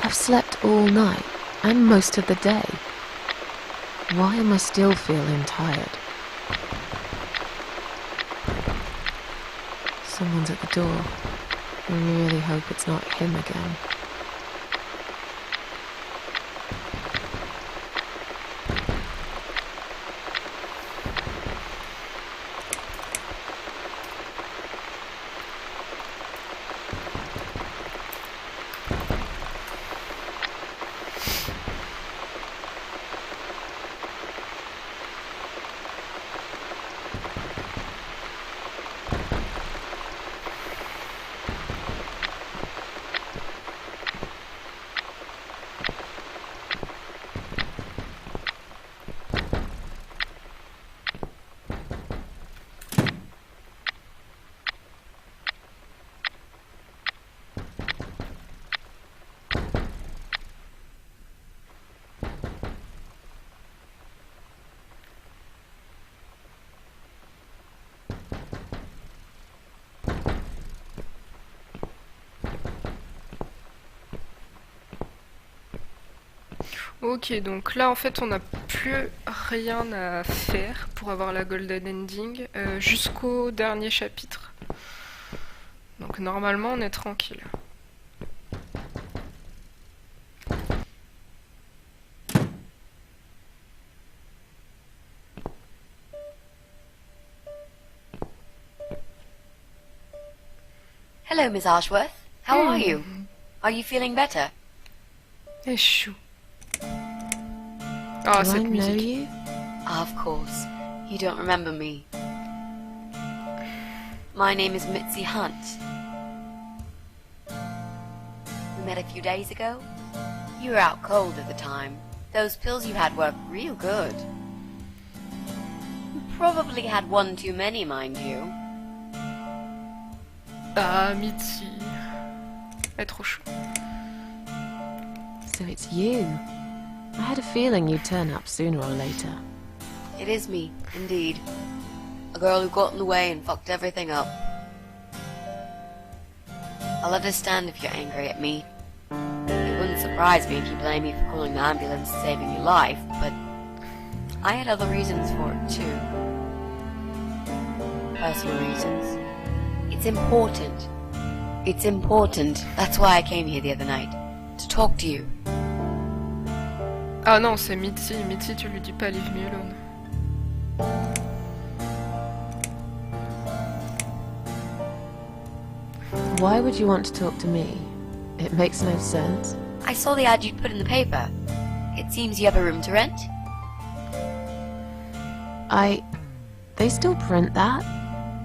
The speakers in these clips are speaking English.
I've slept all night, and most of the day. Why am I still feeling tired? Someone's at the door. I really hope it's not him again. Ok, donc là en fait on n'a plus rien à faire pour avoir la golden ending jusqu'au dernier chapitre. Donc normalement on est tranquille. Hello, Miss Ashworth. How are you? Are you feeling better? Échou. Ah, Do I cette know musique. you? Of course. You don't remember me. My name is Mitzi Hunt. We met a few days ago. You were out cold at the time. Those pills you had worked real good. You probably had one too many, mind you. Ah, Mitzi. Elle est trop chou. So it's you. I had a feeling you'd turn up sooner or later. It is me, indeed. A girl who got in the way and fucked everything up. I'll understand if you're angry at me. It wouldn't surprise me if you blame me for calling the ambulance and saving your life, but I had other reasons for it too. Personal reasons. It's important. It's important. That's why I came here the other night. To talk to you. Ah non, c'est Mitzi. Mitzi, tu lui dis pas leave me alone. Why would you want to talk to me? It makes no sense. I saw the ad you'd put in the paper. It seems you have a room to rent. They still print that?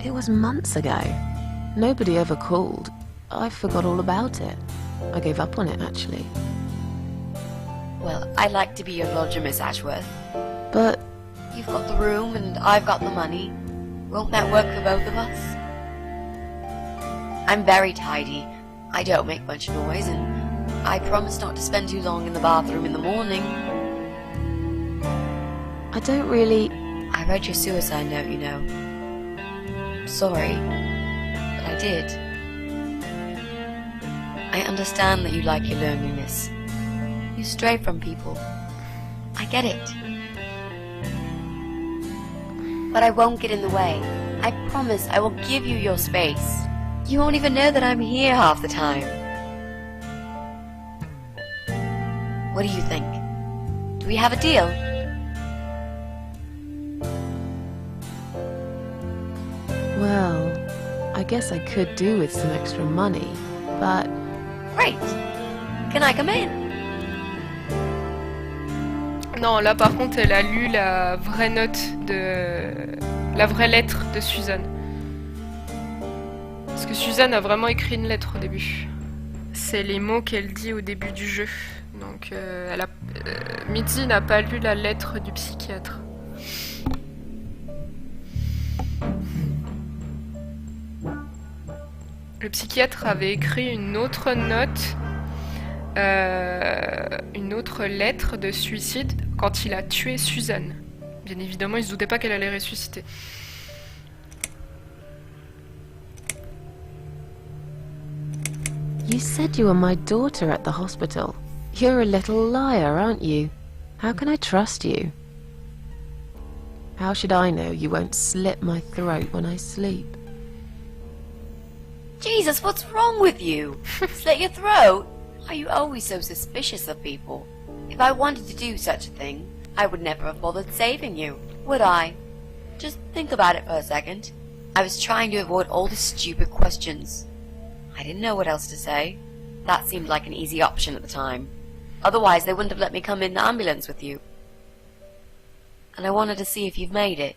It was months ago. Nobody ever called. I forgot all about it. I gave up on it, actually. Well, I'd like to be your lodger, Miss Ashworth. But You've got the room and I've got the money. Won't that work for both of us? I'm very tidy. I don't make much noise, and I promise not to spend too long in the bathroom in the morning. I don't really... I read your suicide note, you know. Sorry, but I did. I understand that you like your loneliness. You stray from people. I get it. But I won't get in the way. I promise I will give you your space. You won't even know that I'm here half the time. What do you think? Do we have a deal? Well, I guess I could do with some extra money, but... Great. Can I come in? Non, là par contre, elle a lu la vraie note de... la vraie lettre de Suzanne. Parce que Suzanne a vraiment écrit une lettre au début. C'est les mots qu'elle dit au début du jeu. Donc, Mitzi n'a pas lu la lettre du psychiatre. Le psychiatre avait écrit une autre note, une autre lettre de suicide quand il a tué Suzanne. Bien évidemment, il se doutait pas qu'elle allait ressusciter. You said you were my daughter at the hospital. You're a little liar, aren't you? How can I trust you? How should I know you won't slit my throat when I sleep? Jesus, what's wrong with you? Slit your throat? Are you always so suspicious of people? If I wanted to do such a thing, I would never have bothered saving you, would I? Just think about it for a second. I was trying to avoid all the stupid questions. I didn't know what else to say. That seemed like an easy option at the time. Otherwise, they wouldn't have let me come in the ambulance with you. And I wanted to see if you've made it.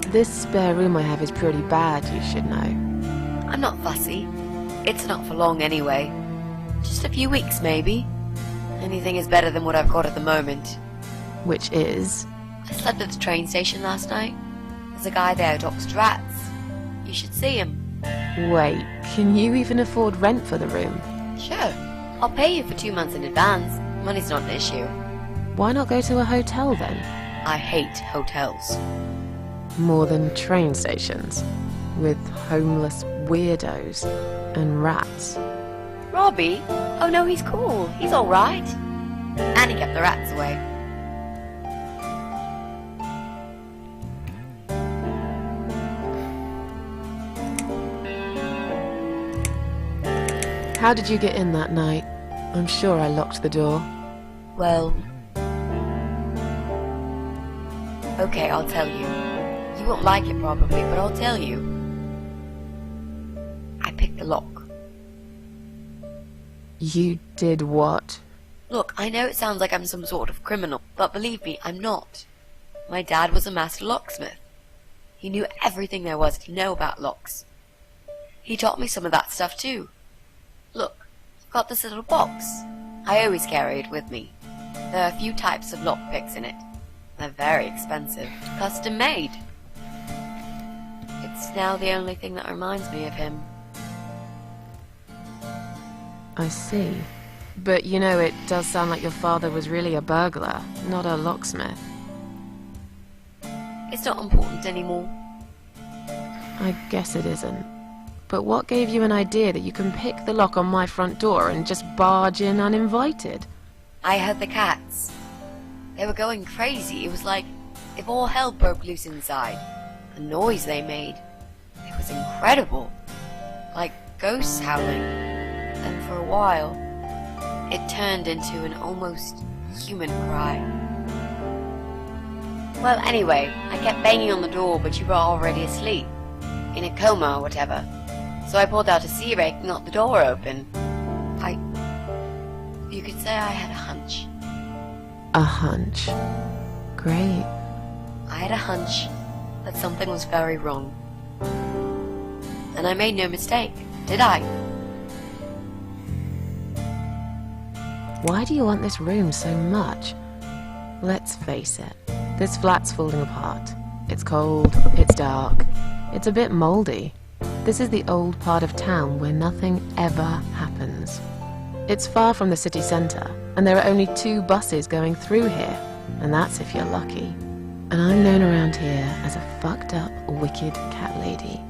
This spare room I have is pretty bad, you should know. I'm not fussy. It's not for long anyway. Just a few weeks, maybe. Anything is better than what I've got at the moment. Which is? I slept at the train station last night. There's a guy there who adopts rats. You should see him. Wait, can you even afford rent for the room? Sure. I'll pay you for 2 months in advance. Money's not an issue. Why not go to a hotel then? I hate hotels. More than train stations, with homeless weirdos and rats. Robbie? Oh no, he's cool. He's alright. And he kept the rats away. How did you get in that night? I'm sure I locked the door. Well... Okay, I'll tell you. You won't like it probably, but I'll tell you. I picked the lock. You did what? Look, I know it sounds like I'm some sort of criminal, but believe me, I'm not. My dad was a master locksmith. He knew everything there was to know about locks. He taught me some of that stuff too. Look, I've got this little box. I always carry it with me. There are a few types of lockpicks in it. They're very expensive. Custom made. It's now the only thing that reminds me of him. I see. But you know, it does sound like your father was really a burglar, not a locksmith. It's not important anymore. I guess it isn't. But what gave you an idea that you can pick the lock on my front door and just barge in uninvited? I heard the cats. They were going crazy. It was like if all hell broke loose inside. The noise they made. It was incredible. Like ghosts howling. And for a while, it turned into an almost human cry. Well, anyway, I kept banging on the door, but you were already asleep. In a coma or whatever. So I pulled out a sea rake and got the door open. You could say I had a hunch. A hunch. Great. I had a hunch that something was very wrong. And I made no mistake, did I? Why do you want this room so much? Let's face it, this flat's falling apart. It's cold, it's dark, it's a bit moldy. This is the old part of town where nothing ever happens. It's far from the city centre, and there are only 2 buses going through here, and that's if you're lucky. And I'm known around here as a fucked up, wicked cat lady.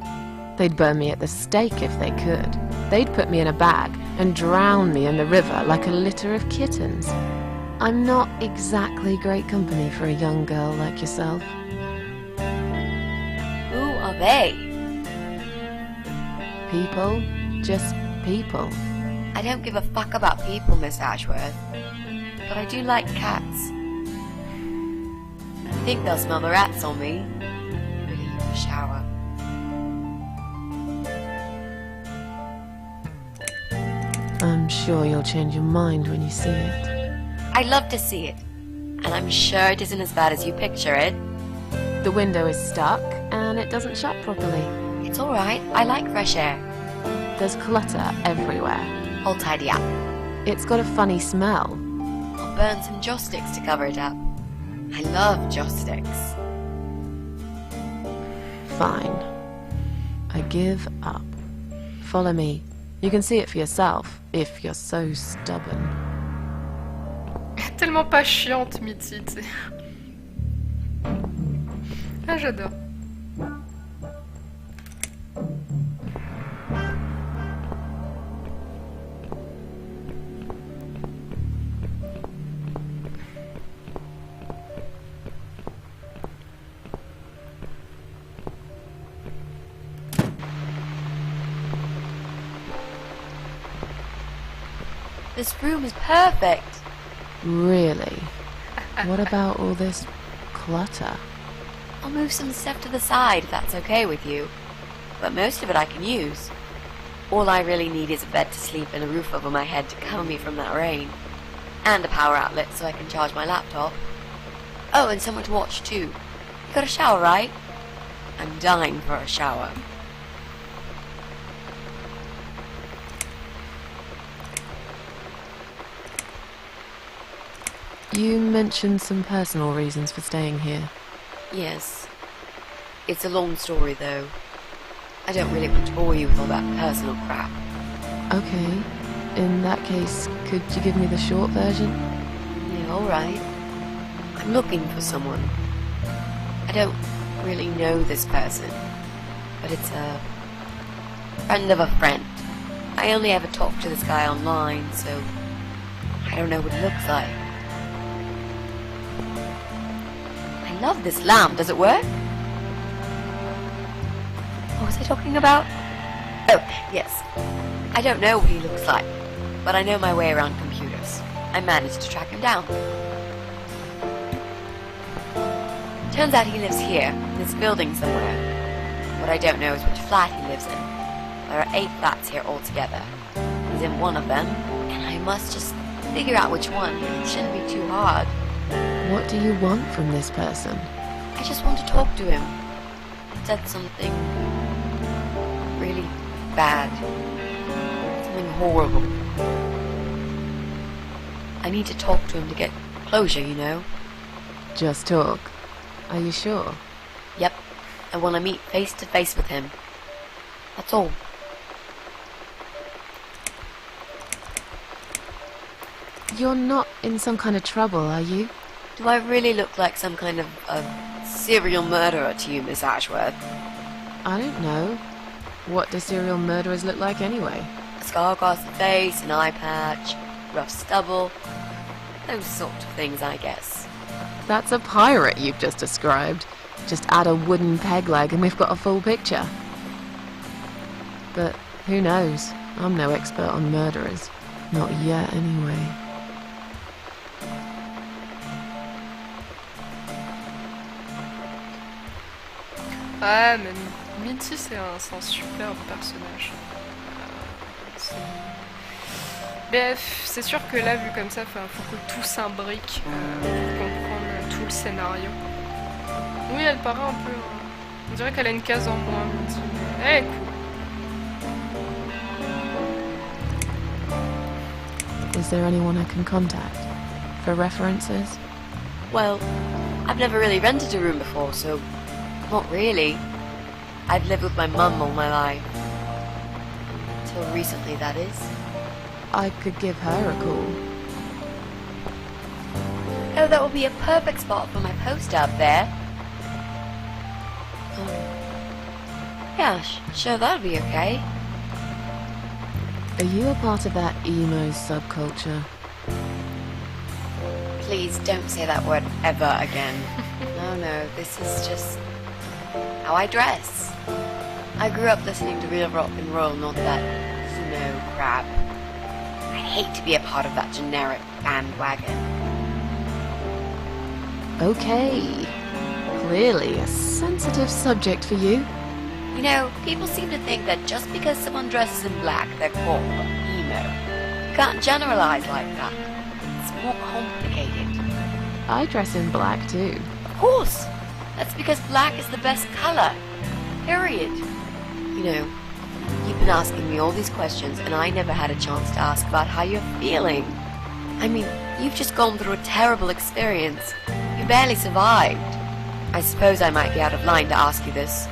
They'd burn me at the stake if they could. They'd put me in a bag and drown me in the river like a litter of kittens. I'm not exactly great company for a young girl like yourself. Who are they? People, just people. I don't give a fuck about people, Miss Ashworth. But I do like cats. I think they'll smell the rats on me. Really need a shower. I'm sure you'll change your mind when you see it. I'd love to see it. And I'm sure it isn't as bad as you picture it. The window is stuck, and it doesn't shut properly. It's alright. I like fresh air. There's clutter everywhere. I'll tidy up. It's got a funny smell. I'll burn some joss sticks to cover it up. I love joss sticks. Fine. I give up. Follow me. You can see it for yourself, if you're so stubborn. Tellement pas chiante, Mitzi, tu sais. Ah, j'adore. This room is perfect. Really? What about all this clutter? I'll move some stuff to the side if that's okay with you. But most of it I can use. All I really need is a bed to sleep and a roof over my head to cover me from that rain. And a power outlet so I can charge my laptop. Oh, and someone to watch too. You got a shower, right? I'm dying for a shower. You mentioned some personal reasons for staying here. Yes. It's a long story, though. I don't really want to bore you with all that personal crap. Okay. In that case, could you give me the short version? Yeah, alright. I'm looking for someone. I don't really know this person, but it's a friend of a friend. I only ever talk to this guy online, so I don't know what he looks like. I love this lamp. Does it work? What was I talking about? Oh, yes. I don't know what he looks like, but I know my way around computers. I managed to track him down. Turns out he lives here, in this building somewhere. What I don't know is which flat he lives in. There are 8 flats here altogether. He's in one of them, and I must just figure out which one. It shouldn't be too hard. What do you want from this person? I just want to talk to him. He said something really bad. Something horrible. I need to talk to him to get closure, you know? Just talk. Are you sure? Yep. I want to meet face to face with him. That's all. You're not in some kind of trouble, are you? Do I really look like some kind of serial murderer to you, Miss Ashworth? I don't know. What do serial murderers look like anyway? A scar across the face, an eye patch, rough stubble. Those sort of things, I guess. That's a pirate you've just described. Just add a wooden peg leg and we've got a full picture. But who knows? I'm no expert on murderers. Not yet, anyway. Ah, mais Mitzi, c'est un superbe personnage. Bref, c'est sûr que là, vu comme ça, faut que tout s'imbrique pour comprendre tout le scénario. Oui, elle paraît un peu... on dirait qu'elle a une case en moins, Mitzi. Elle est cool. Is there anyone I can contact? For references? Well, I've never really rented a room before, so... not really. I've lived with my mum all my life. Until recently, that is. I could give her a call. Oh, that would be a perfect spot for my poster up there. Yeah, sure, that'll be okay. Are you a part of that emo subculture? Please don't say that word ever again. No, this is just how I dress. I grew up listening to real rock and roll, not that snow crap. I hate to be a part of that generic bandwagon. Okay. Clearly a sensitive subject for you. You know, people seem to think that just because someone dresses in black, they're called emo. You can't generalize like that. It's more complicated. I dress in black too. Of course! That's because black is the best color. Period. You know, you've been asking me all these questions and I never had a chance to ask about how you're feeling. I mean, you've just gone through a terrible experience. You barely survived. I suppose I might be out of line to ask you this,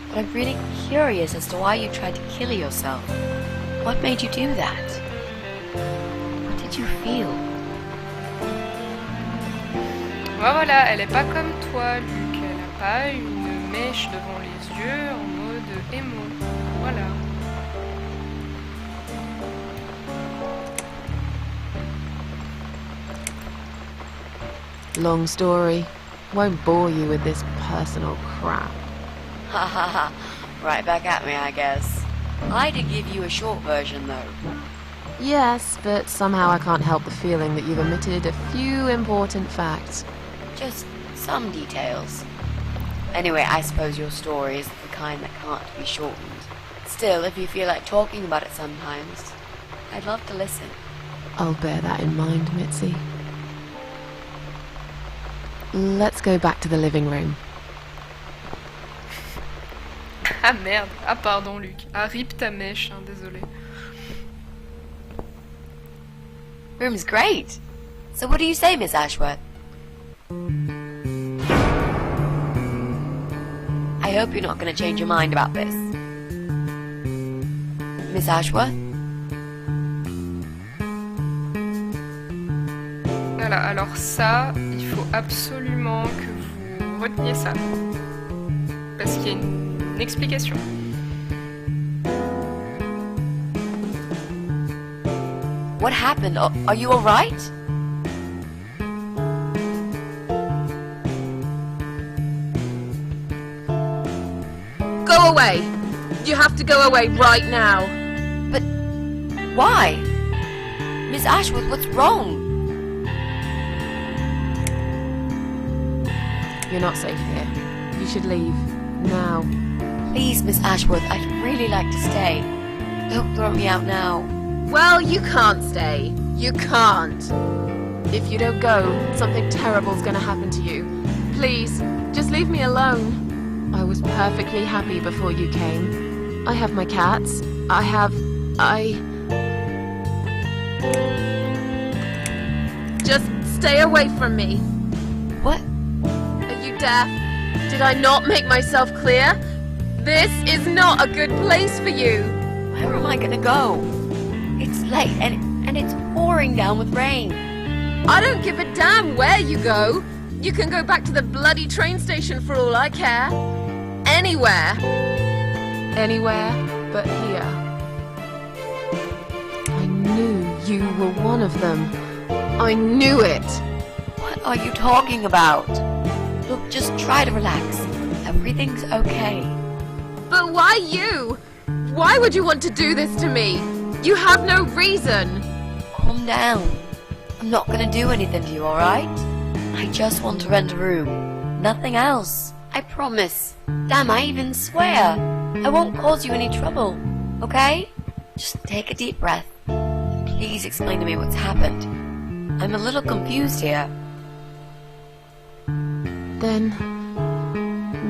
but I'm really curious as to why you tried to kill yourself. What made you do that? What did you feel? Voilà, elle est pas comme toi, Luc. Elle a pas une mèche devant les yeux en mode émo. Voilà. Long story. Won't bore you with this personal crap. Ha ha ha. Right back at me, I guess. I did give you a short version, though. Yes, but somehow I can't help the feeling that you've omitted a few important facts. Just some details. Anyway, I suppose your story is the kind that can't be shortened. Still, if you feel like talking about it sometimes, I'd love to listen. I'll bear that in mind, Mitzi. Let's go back to the living room. Ah merde. Ah pardon Luc. Ah rip ta mèche, hein, désolé. Room's great. So what do you say, Miss Ashworth? I hope you're not going to change your mind about this. Miss Ashworth? Voilà, alors ça, il faut absolument que vous reteniez ça. Parce qu'il y a une explication. What happened? Are you alright? Go away! You have to go away right now. But why? Miss Ashworth, what's wrong? You're not safe here. You should leave. Now. Please, Miss Ashworth, I'd really like to stay. Don't throw me out now. Well, you can't stay. You can't. If you don't go, something terrible's gonna happen to you. Please, just leave me alone. I was perfectly happy before you came. I have my cats. Just stay away from me. What? Are you deaf? Did I not make myself clear? This is not a good place for you. Where am I gonna go? It's late and it's pouring down with rain. I don't give a damn where you go. You can go back to the bloody train station for all I care. Anywhere. Anywhere but here. I knew you were one of them. I knew it. What are you talking about? Look, just try to relax. Everything's okay. But why you? Why would you want to do this to me? You have no reason. Calm down. I'm not gonna do anything to you, alright? I just want to rent a room. Nothing else. I promise. Damn, I even swear. I won't cause you any trouble. Okay? Just take a deep breath. Please explain to me what's happened. I'm a little confused here. Then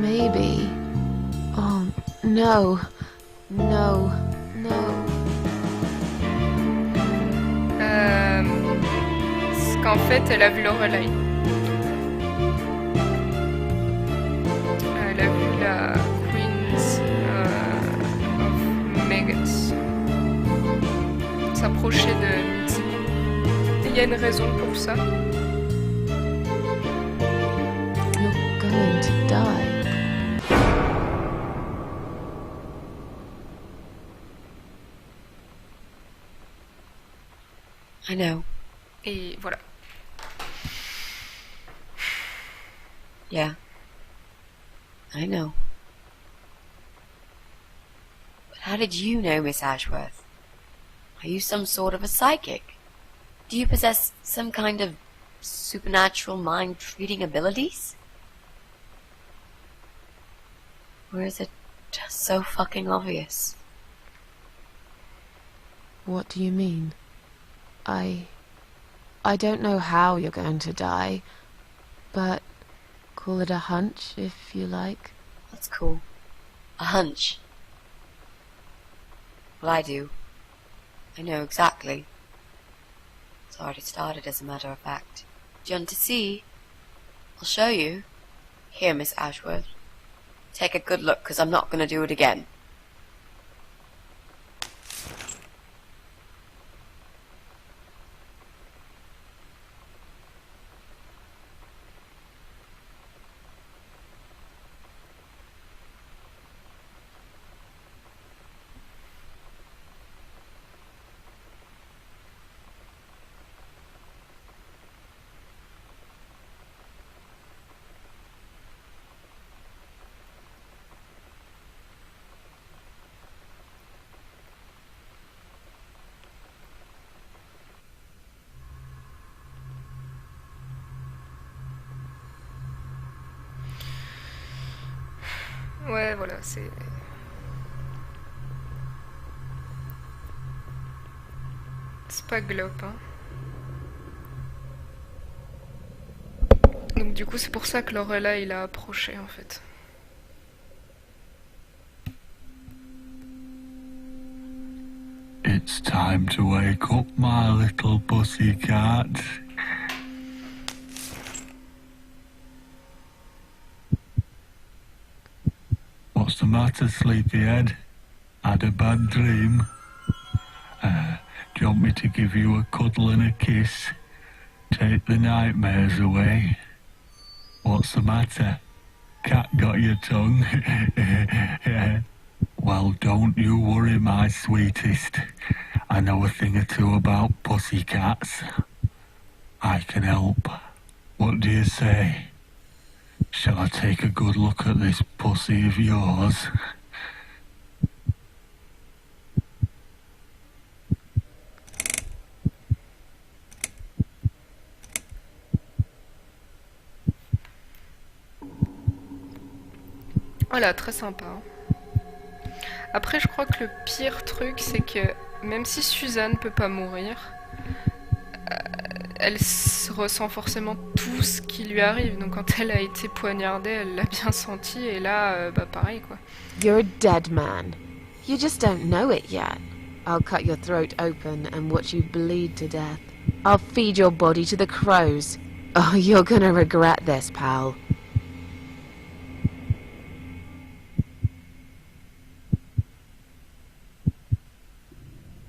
maybe. Oh no. No. No. C'est qu'en fait, elle a vu le relais. Elle a vu la Queen's of Megas s'approcher de Mitzi. Il y a une raison pour ça. You're going to die. I know. Et voilà. Yeah. I know. But how did you know, Miss Ashworth? Are you some sort of a psychic? Do you possess some kind of supernatural mind-reading abilities? Or is it just so fucking obvious? What do you mean? I don't know how you're going to die, but call it a hunch if you like. That's cool. A hunch. Well, I do. I know exactly. It's already started, as a matter of fact. Do you want to see? I'll show you. Here, Miss Ashworth. Take a good look, 'cause I'm not going to do it again. Ouais, voilà, c'est... C'est pas glop, hein. Donc du coup, c'est pour ça que Lorelai, il a approché, en fait. It's time to wake up, my little pussycat. What's the matter, sleepyhead? Had a bad dream? Do you want me to give you a cuddle and a kiss? Take the nightmares away? What's the matter? Cat got your tongue? Well, don't you worry, my sweetest. I know a thing or two about pussycats. I can help. What do you say? Shall I take a good look at this pussy of yours? Voilà, très sympa. Après, je crois que le pire truc, c'est que même si Suzanne peut pas mourir, elle ressent forcément tout ce qui lui arrive. Donc quand elle a été poignardée, elle l'a bien senti. Et là, bah pareil, quoi. You're a dead man. You just don't know it yet. I'll cut your throat open and watch you bleed to death. I'll feed your body to the crows. Oh, you're gonna regret this, pal.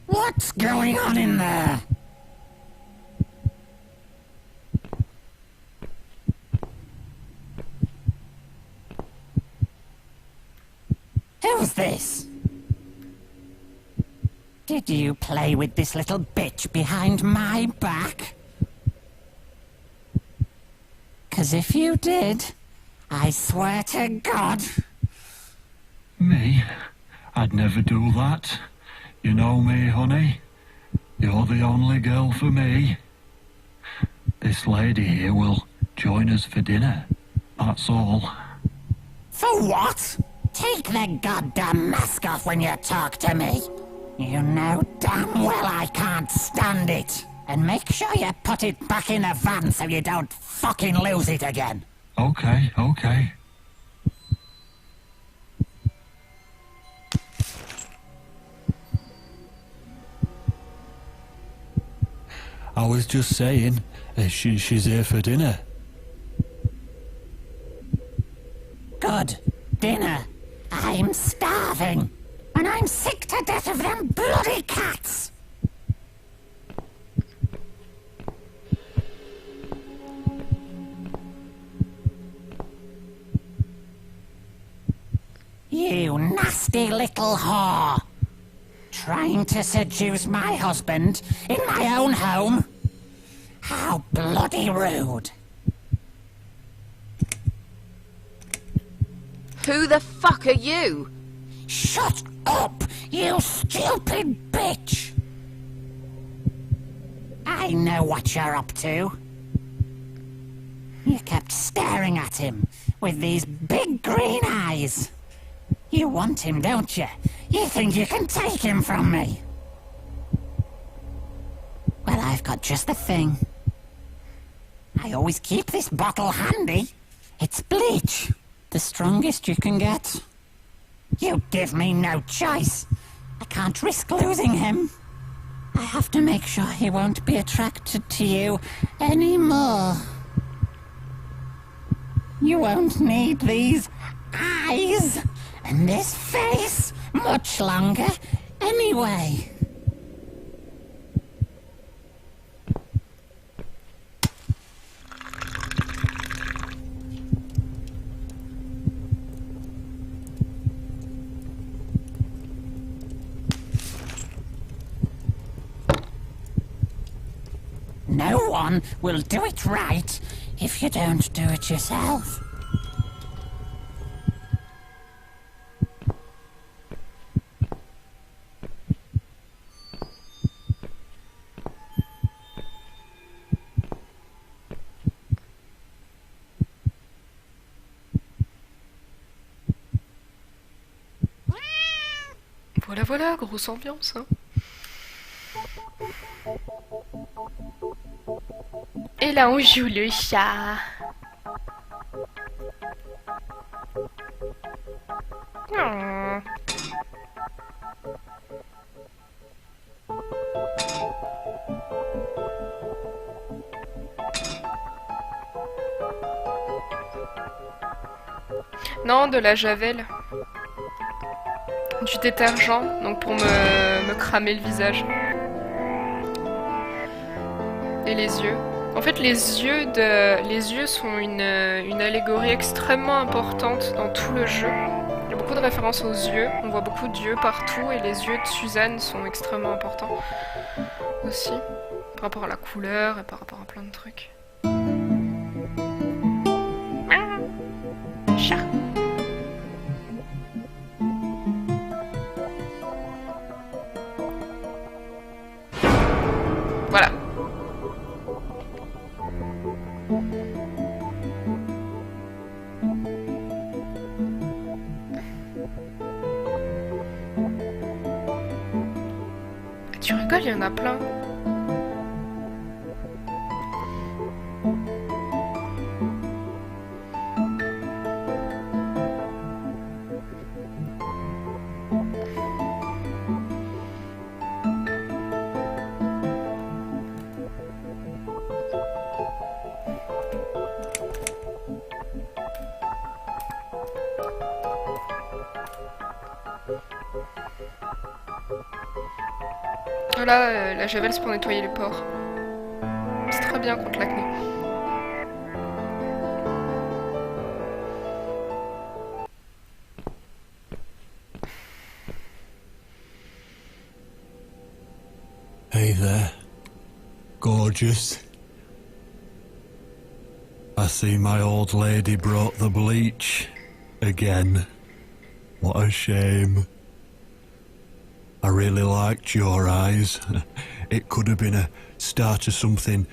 What's going on in there? Who's this? Did you play with this little bitch behind my back? 'Cause if you did, I swear to God... Me? I'd never do that. You know me, honey. You're the only girl for me. This lady here will join us for dinner. That's all. For what? Take the goddamn mask off when you talk to me. You know damn well I can't stand it. And make sure you put it back in the van so you don't fucking lose it again. Okay, okay. I was just saying, she's here for dinner. Good. Dinner. I'm starving. And I'm sick to death of them bloody cats. You nasty little whore. Trying to seduce my husband in my own home? How bloody rude. Who the fuck are you? Shut up, you stupid bitch! I know what you're up to. You kept staring at him with these big green eyes. You want him, don't you? You think you can take him from me? Well, I've got just the thing. I always keep this bottle handy. It's bleach. The strongest you can get. You give me no choice. I can't risk losing him. I have to make sure he won't be attracted to you anymore. You won't need these eyes and this face much longer anyway. No one will do it right if you don't do it yourself. Voilà, voilà, grosse ambiance, hein. Et là, on joue le chat. Oh. Non, de la javel. Du détergent, donc pour me cramer le visage. Et les yeux. En fait, les yeux sont une allégorie extrêmement importante dans tout le jeu. Il y a beaucoup de références aux yeux. On voit beaucoup d'yeux partout et les yeux de Suzanne sont extrêmement importants aussi. Par rapport à la couleur et par rapport à plein de trucs. Chat. Voilà. Tu rigoles, il y en a plein. Voilà, la javel c'est pour nettoyer les pores. C'est très bien contre l'acné. Hey there, gorgeous. I see my old lady brought the bleach again. What a shame. I really liked your eyes. It could have been a start of something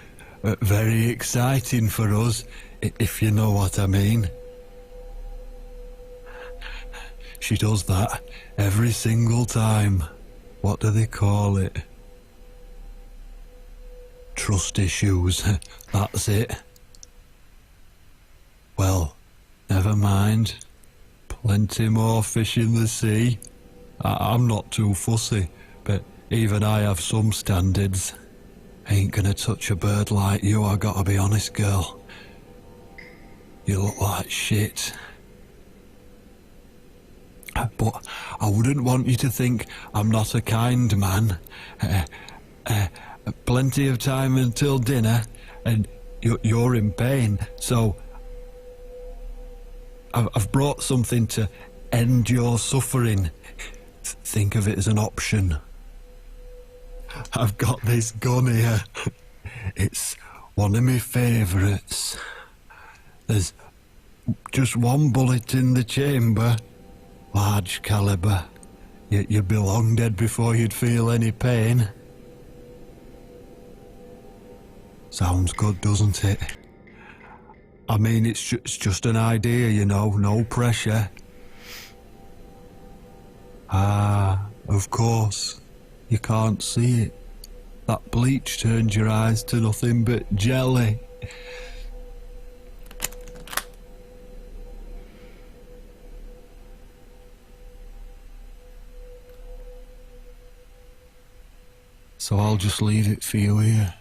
very exciting for us, if you know what I mean. She does that every single time. What do they call it? Trust issues. That's it. Well, never mind. Plenty more fish in the sea. I'm not too fussy, but even I have some standards. Ain't gonna touch a bird like you, I gotta be honest, girl. You look like shit. But I wouldn't want you to think I'm not a kind man. Plenty of time until dinner, and you're in pain, so I've brought something to end your suffering. Think of it as an option. I've got this gun here. It's one of my favourites. There's just one bullet in the chamber. Large caliber. You'd be long dead before you'd feel any pain. Sounds good, doesn't it? I mean, it's just an idea, you know, no pressure. Ah, of course. You can't see it. That bleach turns your eyes to nothing but jelly. So I'll just leave it for you here.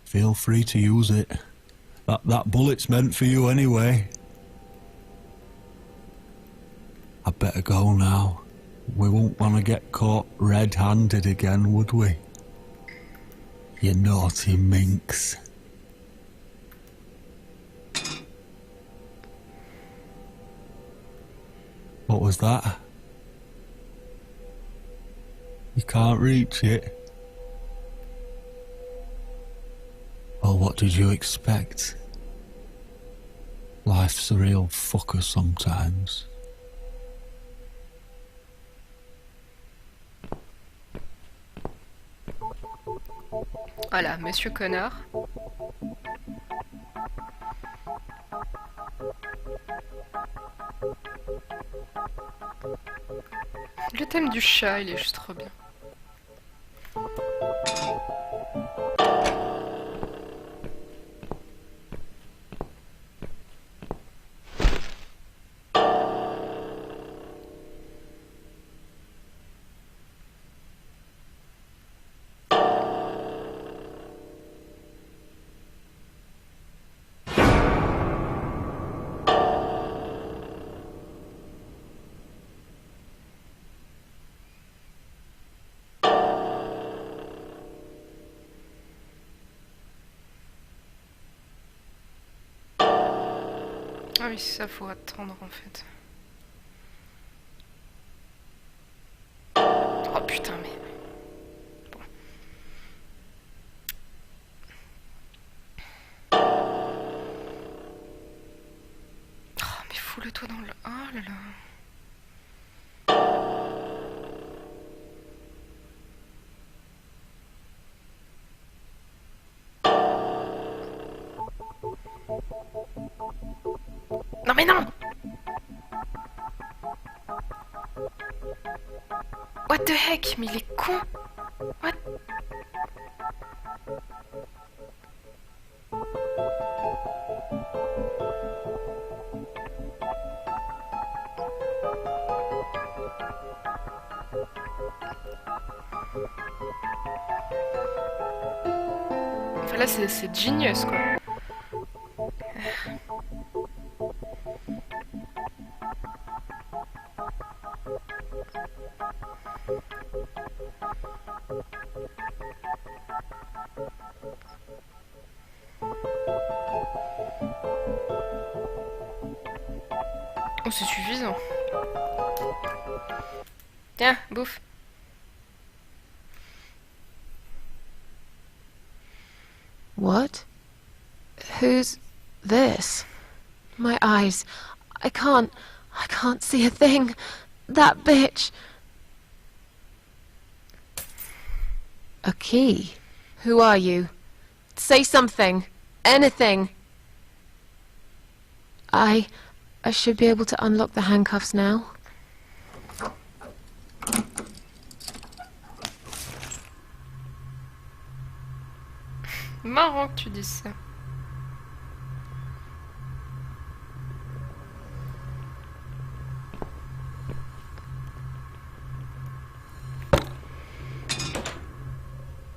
Feel free to use it. That bullet's meant for you anyway. I'd better go now. We won't want to get caught red-handed again, would we? You naughty minx. What was that? You can't reach it? Well, what did you expect? Life's a real fucker sometimes. Voilà, Monsieur Connard. Le thème du chat, il est juste trop bien. Ah oui, c'est ça, faut attendre en fait. Oh putain, mais... Bon. Oh, mais fous-le-toi dans le... Oh là là. Non mais non! What the heck? Mais il est con! What? Enfin là c'est genius quoi. Oh, c'est suffisant. Tiens, bouffe. What? Who's this? My eyes. I can't see a thing. That bitch. A key? Who are you? Say something. Anything. I should be able to unlock the handcuffs now. Marrant que tu dises ça.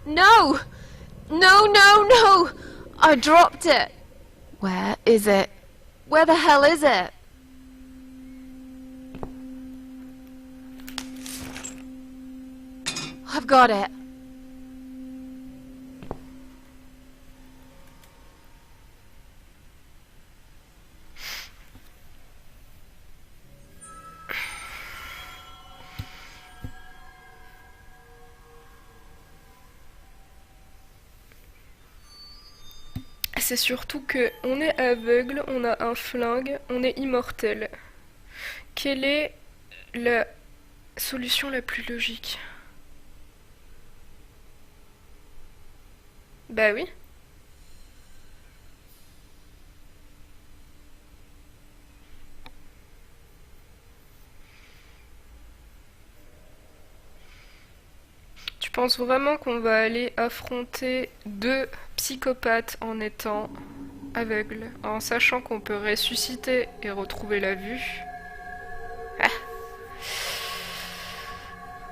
No! No, no, no! I dropped it. Where is it? Where the hell is it? I've got it. C'est surtout que on est aveugle, on a un flingue, on est immortel. Quelle est la solution la plus logique? Bah oui. Tu penses vraiment qu'on va aller affronter deux psychopathes en étant aveugle, en sachant qu'on peut ressusciter et retrouver la vue? Ah.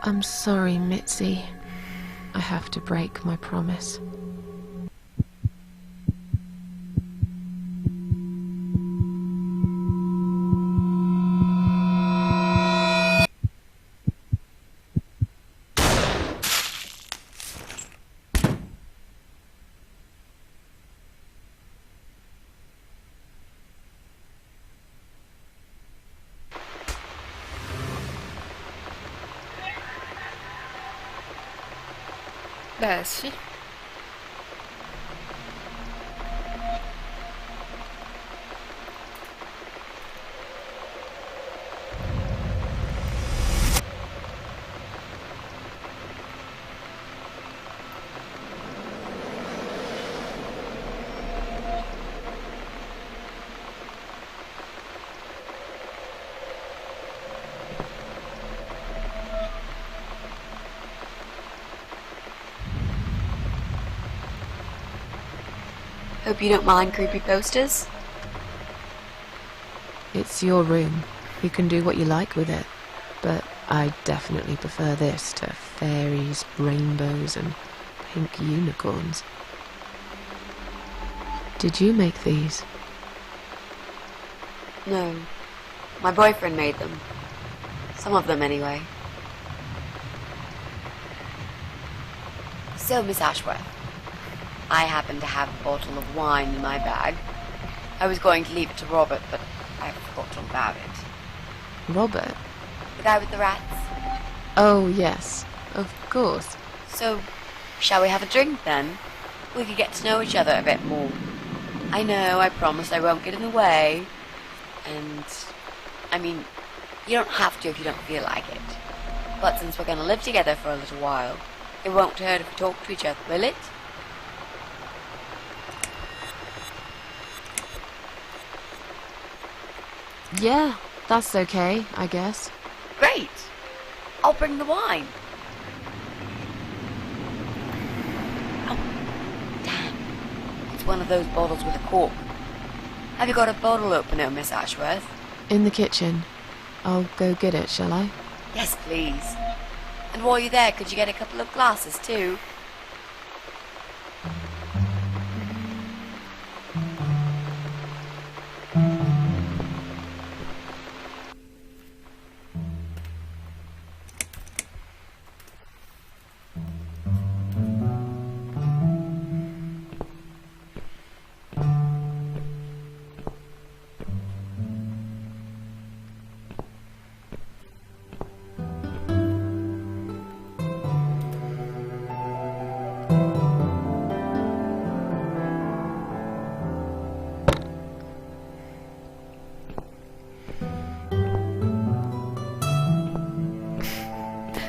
I'm sorry, Mitzi. I have to break my promise. Bah si. Hope you don't mind creepy posters. It's your room. You can do what you like with it. But I definitely prefer this to fairies, rainbows, and pink unicorns. Did you make these? No. My boyfriend made them. Some of them, anyway. So, Miss Ashworth, I happen to have a bottle of wine in my bag. I was going to leave it to Robert, but I forgot all about it. Robert? The guy with the rats? Oh, yes. Of course. So, shall we have a drink, then? We could get to know each other a bit more. I know, I promised I won't get in the way. And, I mean, you don't have to if you don't feel like it. But since we're going to live together for a little while, it won't hurt if we talk to each other, will it? Yeah, that's okay, I guess. Great! I'll bring the wine. Oh, damn. It's one of those bottles with a cork. Have you got a bottle opener, Miss Ashworth? In the kitchen. I'll go get it, shall I? Yes, please. And while you're there, could you get a couple of glasses, too?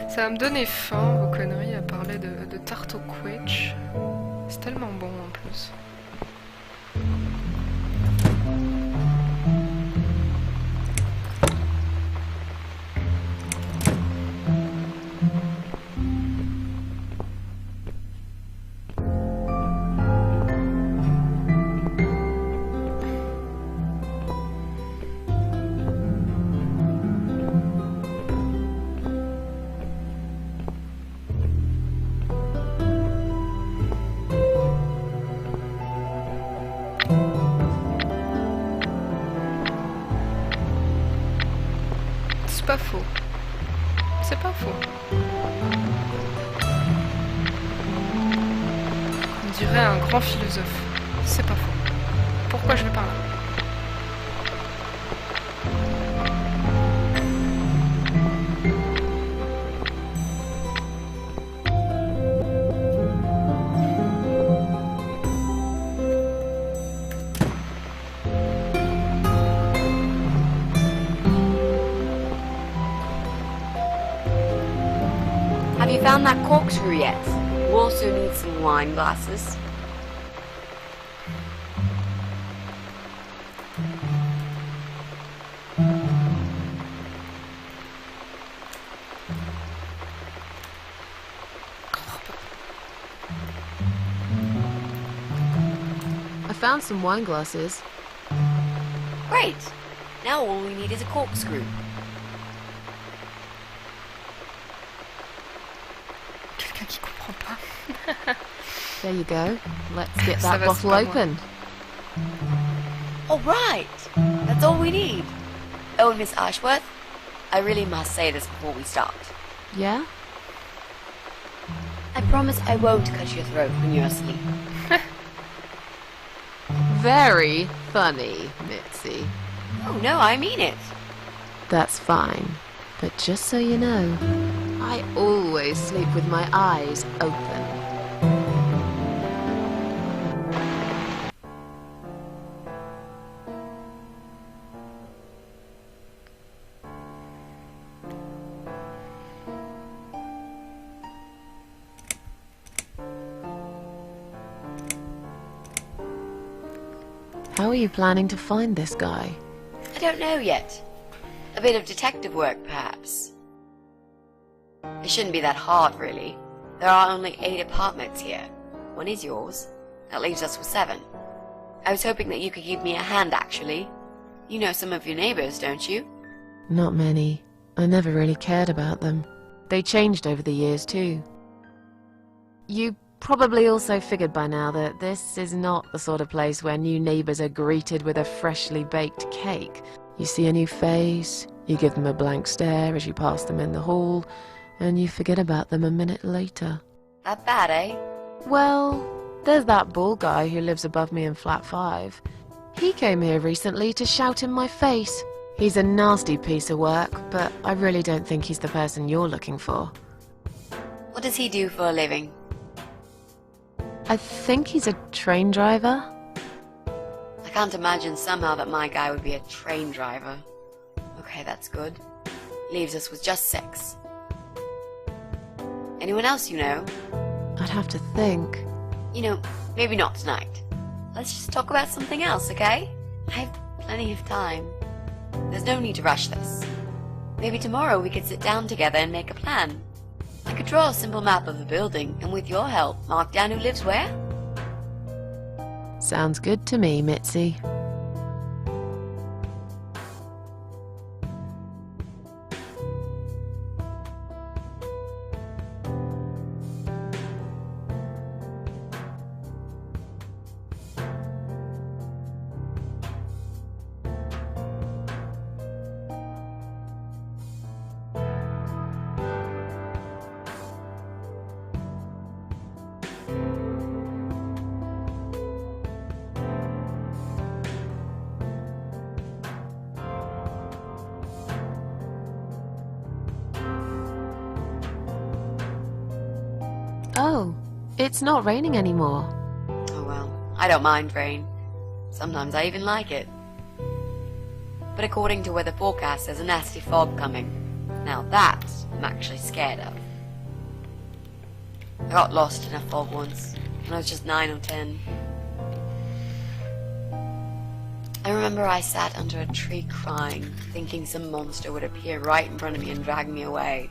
Ça va me donner faim, vos conneries, à parler de tarte au quetch. C'est tellement bon en plus. C'est pas faux. C'est pas faux. On dirait un grand philosophe. C'est pas faux. Pourquoi je vais par là? Have you found that corkscrew yet? We'll also need some wine glasses. I found some wine glasses. Great! Now all we need is a corkscrew. Quelqu'un qui comprend pas. There you go. Let's get Ça that va, c'est bottle pas moi. open. All right! That's all we need. Oh, and Miss Ashworth, I really must say this before we start. Yeah? I promise I won't cut your throat when you're asleep. Very funny, Mitzi. Oh no, I mean it. That's fine. But just so you know, I always sleep with my eyes open. How are you planning to find this guy? I don't know yet. A bit of detective work, perhaps. It shouldn't be that hard, really. There are only 8 apartments here. One is yours. That leaves us with 7. I was hoping that you could give me a hand, actually. You know some of your neighbors, don't you? Not many. I never really cared about them. They changed over the years, too. You probably also figured by now that this is not the sort of place where new neighbors are greeted with a freshly baked cake. You see a new face, you give them a blank stare as you pass them in the hall, and you forget about them a minute later. That bad, eh? Well, there's that bald guy who lives above me in flat 5. He came here recently to shout in my face. He's a nasty piece of work, but I really don't think he's the person you're looking for. What does he do for a living? I think he's a train driver. I can't imagine somehow that my guy would be a train driver. Okay, that's good. Leaves us with just 6. Anyone else you know? I'd have to think. You know, maybe not tonight. Let's just talk about something else, okay? I have plenty of time. There's no need to rush this. Maybe tomorrow we could sit down together and make a plan. I could draw a simple map of the building, and with your help, mark down who lives where. Sounds good to me, Mitzi. Oh, it's not raining anymore. Oh well, I don't mind rain. Sometimes I even like it. But according to weather forecast, there's a nasty fog coming. Now that I'm actually scared of. I got lost in a fog once, when I was just 9 or 10. I remember I sat under a tree crying, thinking some monster would appear right in front of me and drag me away.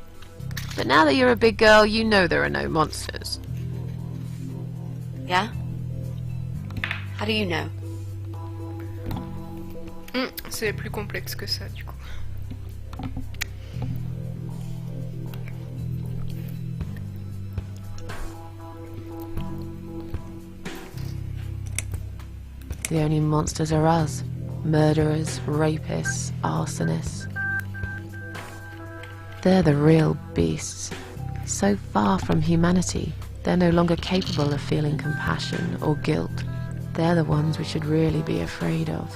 But now that you're a big girl, you know there are no monsters. Yeah? How do you know? C'est plus complexe que ça, du coup. The only monsters are us. Murderers, rapists, arsonists. They're the real beasts. So far from humanity, they're no longer capable of feeling compassion or guilt. They're the ones we should really be afraid of.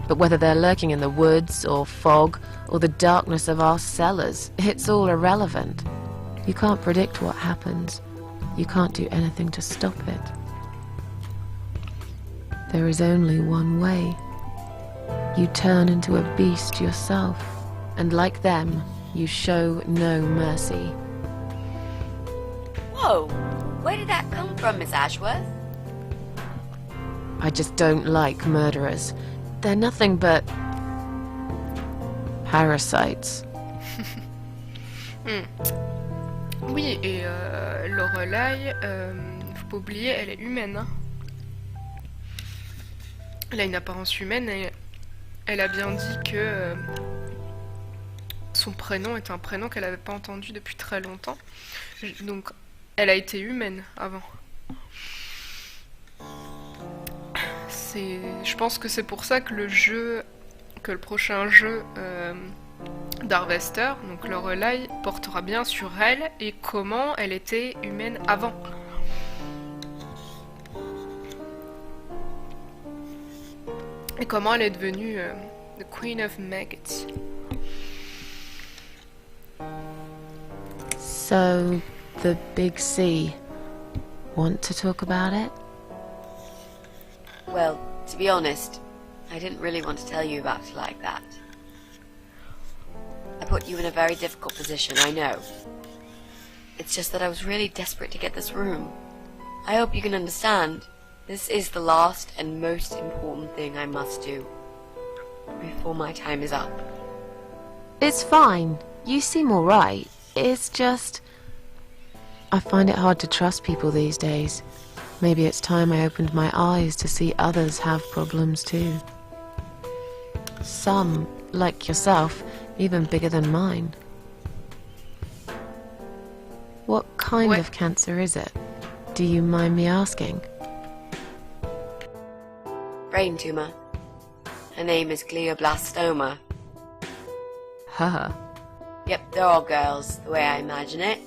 But whether they're lurking in the woods or fog or the darkness of our cellars, it's all irrelevant. You can't predict what happens. You can't do anything to stop it. There is only one way. You turn into a beast yourself, and like them, you show no mercy. Whoa! Where did that come from, Miss Ashworth? I just don't like murderers. They're nothing but parasites. Oui, et Lorelai, faut pas oublier, elle est humaine. Hein. Elle a une apparence humaine et elle a bien dit que son prénom est un prénom qu'elle n'avait pas entendu depuis très longtemps. Donc, elle a été humaine avant. Je pense que c'est pour ça que le prochain jeu d'Harvester, donc Lorelai, portera bien sur elle et comment elle était humaine avant. Et comment elle est devenue the Queen of Maggots. So, the Big C. Want to talk about it? Well, to be honest, I didn't really want to tell you about it like that. I put you in a very difficult position, I know. It's just that I was really desperate to get this room. I hope you can understand. This is the last and most important thing I must do before my time is up. It's fine. You seem alright. It's just... I find it hard to trust people these days. Maybe it's time I opened my eyes to see others have problems too. Some, like yourself, even bigger than mine. What kind of cancer is it? Do you mind me asking? Brain tumor. Her name is glioblastoma. Haha. Yep, they're all girls, the way I imagine it.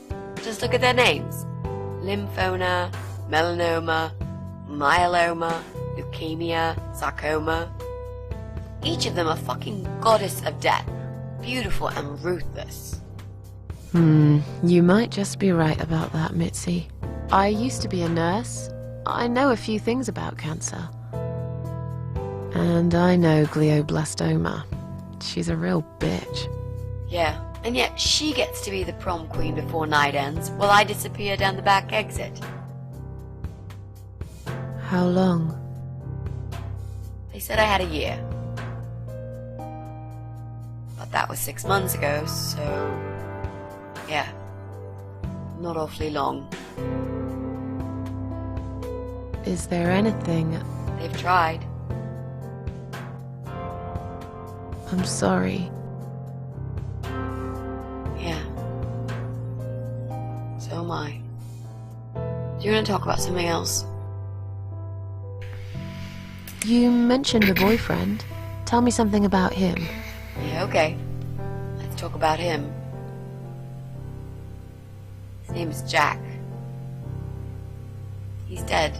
Just look at their names. Lymphoma, melanoma, myeloma, leukemia, sarcoma. Each of them a fucking goddess of death. Beautiful and ruthless. You might just be right about that, Mitzi. I used to be a nurse. I know a few things about cancer. And I know glioblastoma. She's a real bitch. Yeah, and yet she gets to be the prom queen before night ends, while I disappear down the back exit. How long? They said I had a year. But that was 6 months ago, so... yeah. Not awfully long. Is there anything... They've tried. I'm sorry. Yeah. So am I. Do you want to talk about something else? You mentioned a boyfriend. Tell me something about him. Yeah, okay. Let's talk about him. His name is Jack. He's dead.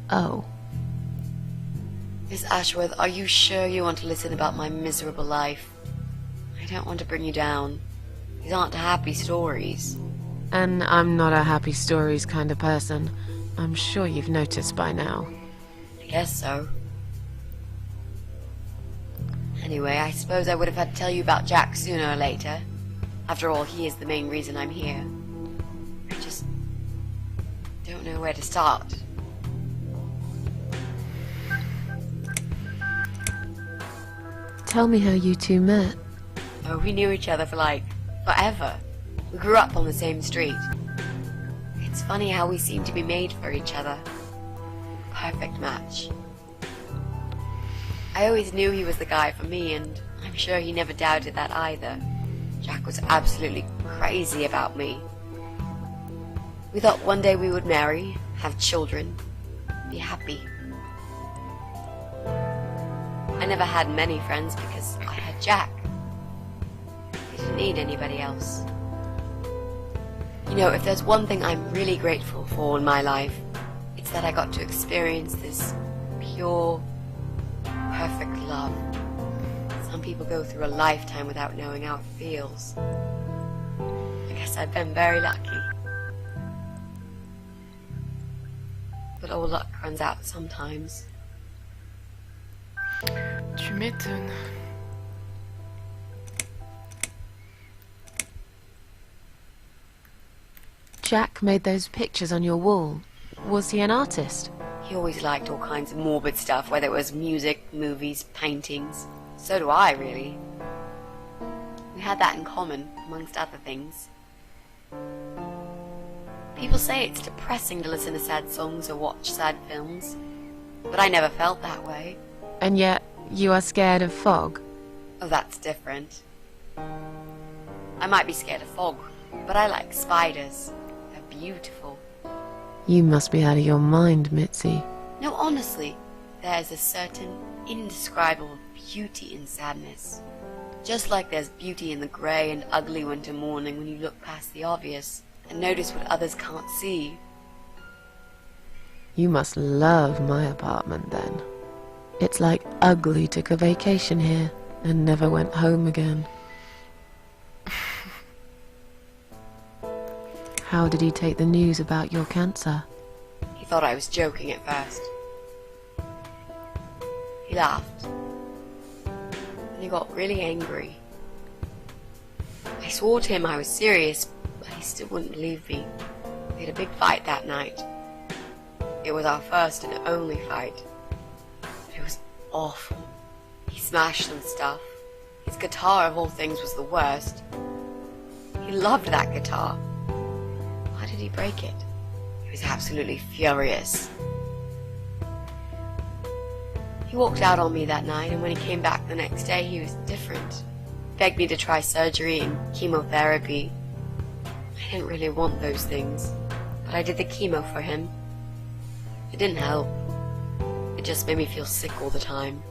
Oh. Miss Ashworth, are you sure you want to listen about my miserable life? I don't want to bring you down. These aren't happy stories. And I'm not a happy stories kind of person. I'm sure you've noticed by now. I guess so. Anyway, I suppose I would have had to tell you about Jack sooner or later. After all, he is the main reason I'm here. I just don't know where to start. Tell me how you two met. Oh, we knew each other for like forever. We grew up on the same street. It's funny how we seem to be made for each other. Perfect match. I always knew he was the guy for me, and I'm sure he never doubted that either. Jack was absolutely crazy about me. We thought one day we would marry, have children, be happy. I never had many friends because I had Jack. I didn't need anybody else. You know, if there's one thing I'm really grateful for in my life, it's that I got to experience this pure, perfect love. Some people go through a lifetime without knowing how it feels. I guess I've been very lucky. But all luck runs out sometimes. Tu m'étonnes. Jack made those pictures on your wall. Was he an artist? He always liked all kinds of morbid stuff, whether it was music, movies, paintings. So do I, really. We had that in common, amongst other things. People say it's depressing to listen to sad songs or watch sad films, but I never felt that way. And yet, you are scared of fog? Oh, that's different. I might be scared of fog, but I like spiders. They're beautiful. You must be out of your mind, Mitzi. No, honestly, there's a certain indescribable beauty in sadness. Just like there's beauty in the grey and ugly winter morning when you look past the obvious and notice what others can't see. You must love my apartment then. It's like Ugly took a vacation here and never went home again. How did he take the news about your cancer? He thought I was joking at first. He laughed. And he got really angry. I swore to him I was serious, but he still wouldn't believe me. We had a big fight that night. It was our first and only fight. It was awful. He smashed some stuff. His guitar, of all things, was the worst. He loved that guitar. Why did he break it? He was absolutely furious. He walked out on me that night, and when he came back the next day, he was different. Begged me to try surgery and chemotherapy. I didn't really want those things, but I did the chemo for him. It didn't help. It just made me feel sick all the time.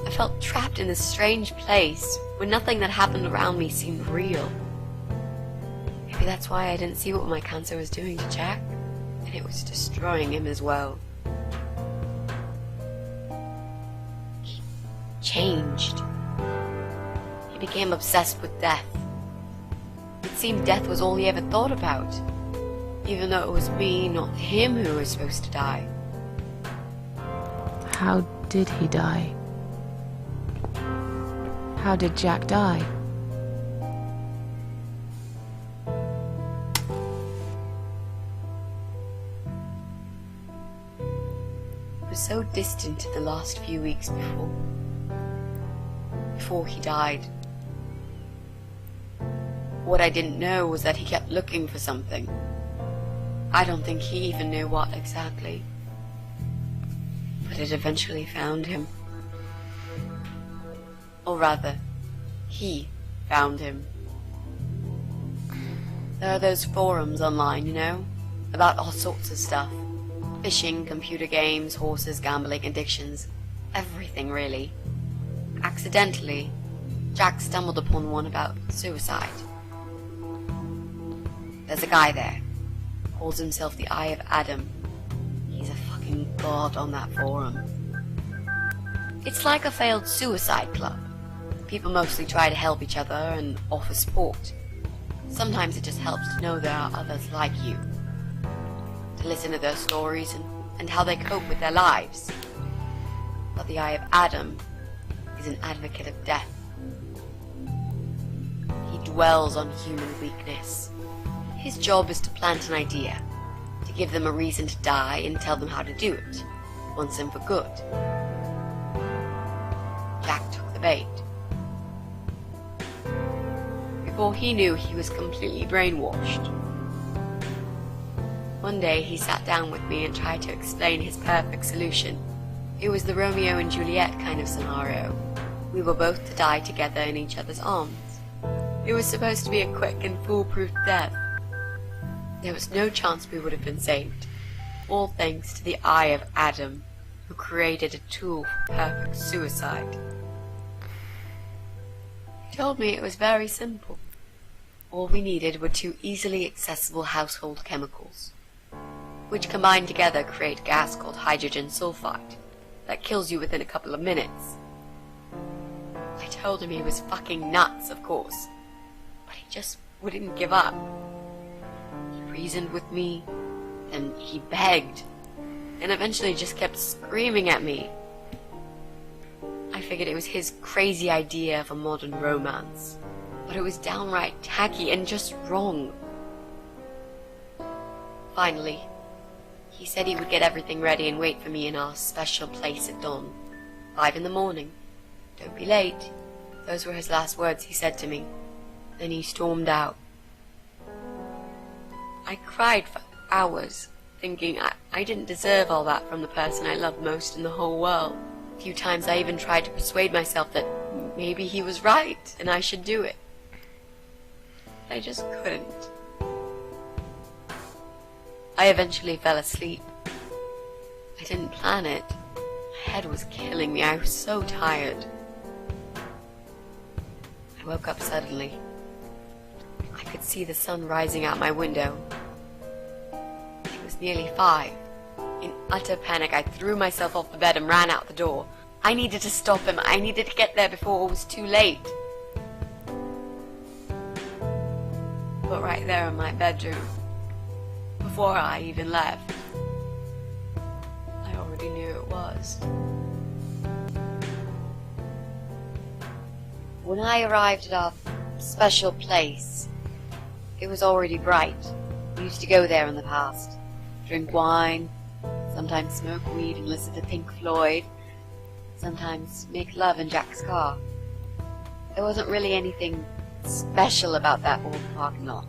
I felt trapped in this strange place where nothing that happened around me seemed real. Maybe that's why I didn't see what my cancer was doing to Jack, and it was destroying him as well. He changed. He became obsessed with death. It seemed death was all he ever thought about, even though it was me, not him, who was supposed to die. How did he die? How did Jack die? It was so distant in the last few weeks before he died. What I didn't know was that he kept looking for something. I don't think he even knew what exactly. But it eventually found him. Or rather, he found him. There are those forums online, you know, about all sorts of stuff. Fishing, computer games, horses, gambling, addictions, everything really. Accidentally, Jack stumbled upon one about suicide. There's a guy there, calls himself the Eye of Adam. He's a fucking god on that forum. It's like a failed suicide club. People mostly try to help each other and offer support. Sometimes it just helps to know there are others like you. To listen to their stories and how they cope with their lives. But the Eye of Adam is an advocate of death. He dwells on human weakness. His job is to plant an idea, to give them a reason to die and tell them how to do it, once and for good. Jack took the bait. Before he knew, he was completely brainwashed. One day he sat down with me and tried to explain his perfect solution. It was the Romeo and Juliet kind of scenario. We were both to die together in each other's arms. It was supposed to be a quick and foolproof death. There was no chance we would have been saved, all thanks to the Eye of Adam, who created a tool for perfect suicide. He told me it was very simple. All we needed were 2 easily accessible household chemicals, which combined together create a gas called hydrogen sulfide that kills you within a couple of minutes. I told him he was fucking nuts, of course, but he just wouldn't give up. He reasoned with me, and he begged, and eventually just kept screaming at me. I figured it was his crazy idea of a modern romance, but it was downright tacky and just wrong. Finally, he said he would get everything ready and wait for me in our special place at dawn, 5 in the morning. Don't be late. Those were his last words he said to me. Then he stormed out. I cried for hours, thinking I didn't deserve all that from the person I loved most in the whole world. A few times I even tried to persuade myself that maybe he was right and I should do it. I just couldn't. I eventually fell asleep. I didn't plan it. My head was killing me. I was so tired. I woke up suddenly. I could see the sun rising out my window. It was nearly 5. In utter panic, I threw myself off the bed and ran out the door. I needed to stop him. I needed to get there before it was too late. But right there in my bedroom, before I even left, I already knew it was. When I arrived at our special place, it was already bright. We used to go there in the past, drink wine, sometimes smoke weed and listen to Pink Floyd, sometimes make love in Jack's car. There wasn't really anything special about that old parking lot.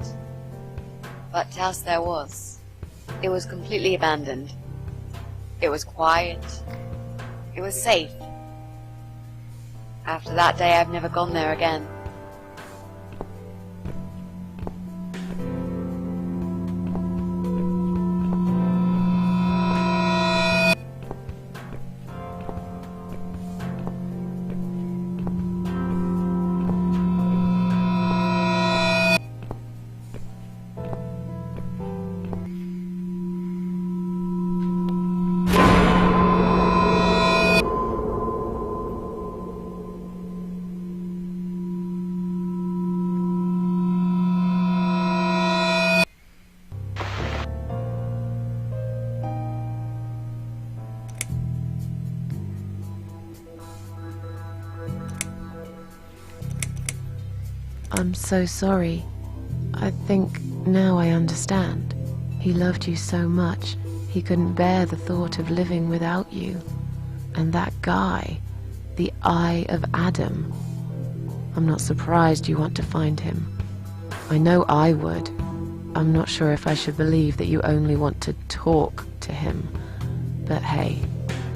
But house there was. It was completely abandoned. It was quiet. It was safe. After that day, I've never gone there again. I'm so sorry. I think now I understand. He loved you so much, he couldn't bear the thought of living without you. And that guy, the Eye of Adam. I'm not surprised you want to find him. I know I would. I'm not sure if I should believe that you only want to talk to him. But hey,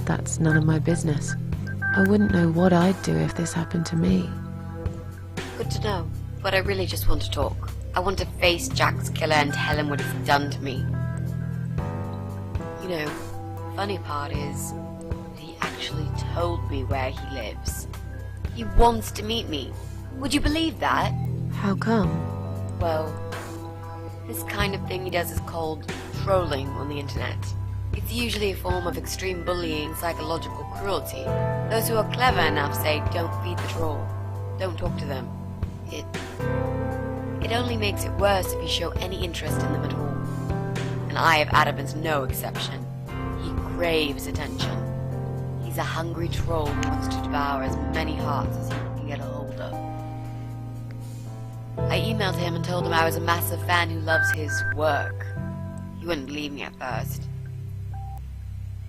that's none of my business. I wouldn't know what I'd do if this happened to me. Good to know. But I really just want to talk. I want to face Jack's killer and tell him what he's done to me. You know, the funny part is that he actually told me where he lives. He wants to meet me. Would you believe that? How come? Well, this kind of thing he does is called trolling on the internet. It's usually a form of extreme bullying, psychological cruelty. Those who are clever enough say, don't feed the troll. Don't talk to them. It only makes it worse if you show any interest in them at all. And Eye of Adam is no exception. He craves attention. He's a hungry troll who wants to devour as many hearts as he can get a hold of. I emailed him and told him I was a massive fan who loves his work. He wouldn't believe me at first.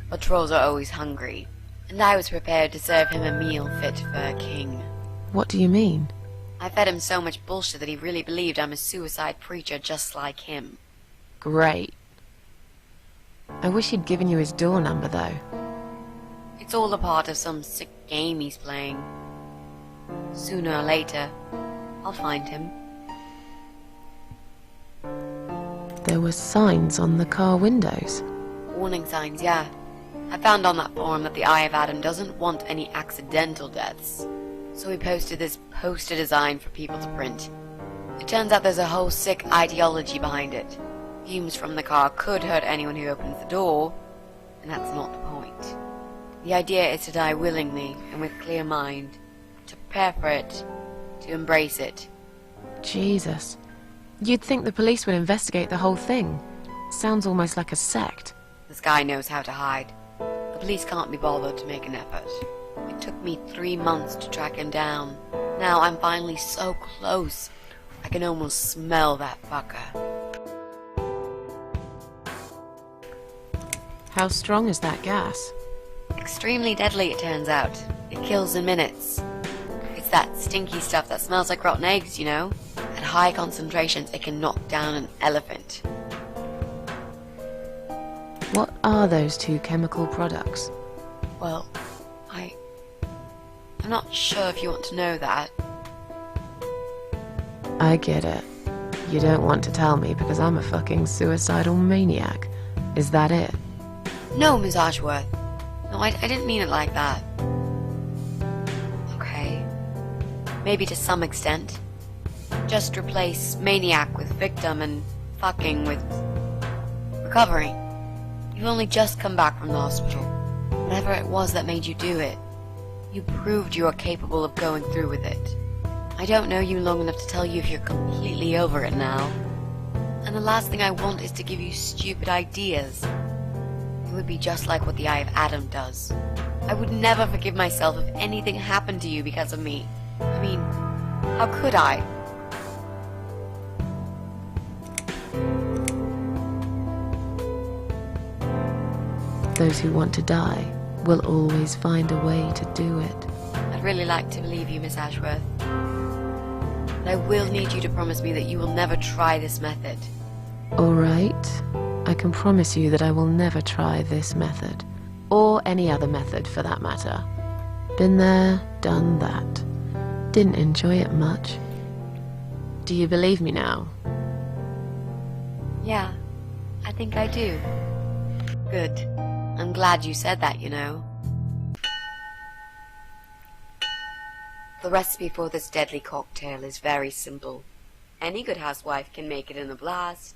But trolls are always hungry, and I was prepared to serve him a meal fit for a king. What do you mean? I fed him so much bullshit that he really believed I'm a suicide preacher just like him. Great. I wish he'd given you his door number, though. It's all a part of some sick game he's playing. Sooner or later, I'll find him. There were signs on the car windows. Warning signs, yeah. I found on that forum that the Eye of Adam doesn't want any accidental deaths. So he posted this poster design for people to print. It turns out there's a whole sick ideology behind it. Fumes from the car could hurt anyone who opens the door, and that's not the point. The idea is to die willingly and with clear mind, to prepare for it, to embrace it. Jesus. You'd think the police would investigate the whole thing. Sounds almost like a sect. This guy knows how to hide. The police can't be bothered to make an effort. It took me 3 months to track him down. Now I'm finally so close. I can almost smell that fucker. How strong is that gas? Extremely deadly, it turns out. It kills in minutes. It's that stinky stuff that smells like rotten eggs, you know? At high concentrations, it can knock down an elephant. What are those two chemical products? Well, I'm not sure if you want to know that. I get it. You don't want to tell me because I'm a fucking suicidal maniac. Is that it? No, Miss Ashworth. No, I didn't mean it like that. Okay. Maybe to some extent. Just replace maniac with victim and fucking with recovering. You've only just come back from the hospital. Whatever it was that made you do it, you proved you are capable of going through with it. I don't know you long enough to tell you if you're completely over it now. And the last thing I want is to give you stupid ideas. It would be just like what the Eye of Adam does. I would never forgive myself if anything happened to you because of me. I mean, how could I? Those who want to die will always find a way to do it. I'd really like to believe you, Miss Ashworth. But I will need you to promise me that you will never try this method. Alright, I can promise you that I will never try this method. Or any other method for that matter. Been there, done that. Didn't enjoy it much. Do you believe me now? Yeah, I think I do. Good. I'm glad you said that, you know. The recipe for this deadly cocktail is very simple. Any good housewife can make it in a blast.